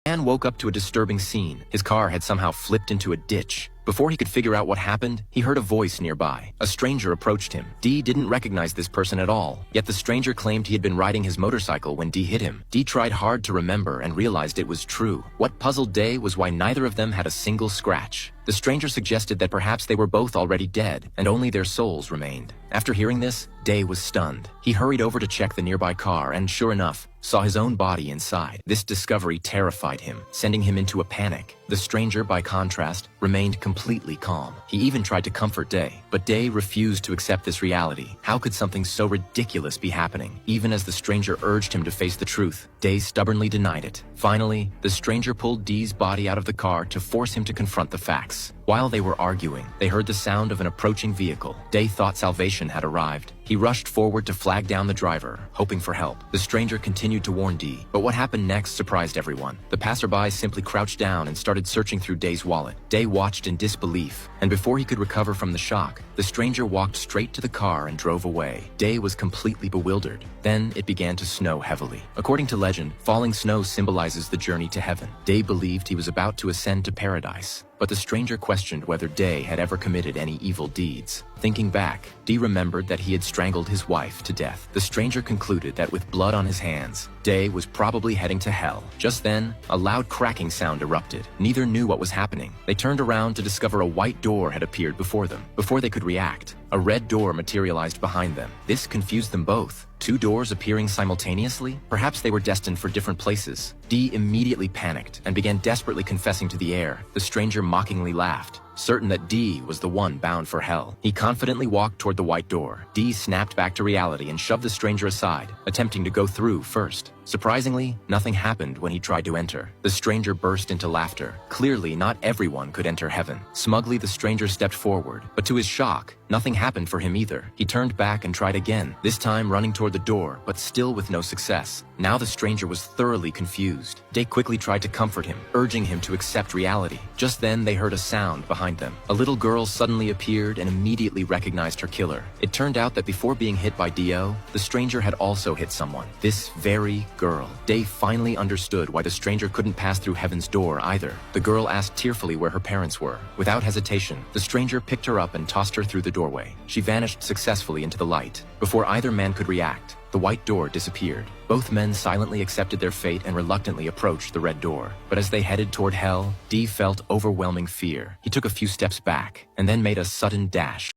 Man woke up to a disturbing scene. His car had somehow flipped into a ditch. Before he could figure out what happened, he heard a voice nearby. A stranger approached him. Dee didn't recognize this person at all, yet the stranger claimed he had been riding his motorcycle when Dee hit him. Dee tried hard to remember and realized it was true. What puzzled Day was why neither of them had a single scratch. The stranger suggested that perhaps they were both already dead, and only their souls remained. After hearing this, Day was stunned. He hurried over to check the nearby car and, sure enough, saw his own body inside. This discovery terrified him, sending him into a panic. The stranger, by contrast, remained completely calm. He even tried to comfort Day, but Day refused to accept this reality. How could something so ridiculous be happening? Even as the stranger urged him to face the truth, Day stubbornly denied it. Finally, the stranger pulled Dee's body out of the car to force him to confront the facts. While they were arguing, they heard the sound of an approaching vehicle. Day thought salvation had arrived. He rushed forward to flag down the driver, hoping for help. The stranger continued to warn Dee, but what happened next surprised everyone. The passerby simply crouched down and started searching through Day's wallet. Day watched in disbelief, and before he could recover from the shock, the stranger walked straight to the car and drove away. Day was completely bewildered. Then it began to snow heavily. According to legend, falling snow symbolizes the journey to heaven. Day believed he was about to ascend to paradise, but the stranger questioned whether Day had ever committed any evil deeds. Thinking back, Dee remembered that he had strangled his wife to death. The stranger concluded that with blood on his hands, Day was probably heading to hell. Just then, a loud cracking sound erupted. Neither knew what was happening. They turned around to discover a white door had appeared before them. Before they could react, a red door materialized behind them. This confused them both. Two doors appearing simultaneously? Perhaps they were destined for different places. Dee immediately panicked and began desperately confessing to the air. The stranger mockingly laughed, certain that Dee was the one bound for hell. He confidently walked toward the white door. Dee snapped back to reality and shoved the stranger aside, attempting to go through first. Surprisingly, nothing happened when he tried to enter. The stranger burst into laughter. Clearly, not everyone could enter heaven. Smugly, the stranger stepped forward, but to his shock, nothing happened for him either. He turned back and tried again, this time running toward the door, but still with no success. Now the stranger was thoroughly confused. Day quickly tried to comfort him, urging him to accept reality. Just then, they heard a sound behind them. A little girl suddenly appeared and immediately recognized her killer. It turned out that before being hit by Dio, the stranger had also hit someone. This very girl. Day finally understood why the stranger couldn't pass through heaven's door either. The girl asked tearfully where her parents were. Without hesitation, the stranger picked her up and tossed her through the doorway. She vanished successfully into the light. Before either man could react, the white door disappeared. Both men silently accepted their fate and reluctantly approached the red door. But as they headed toward hell, Dee felt overwhelming fear. He took a few steps back and then made a sudden dash.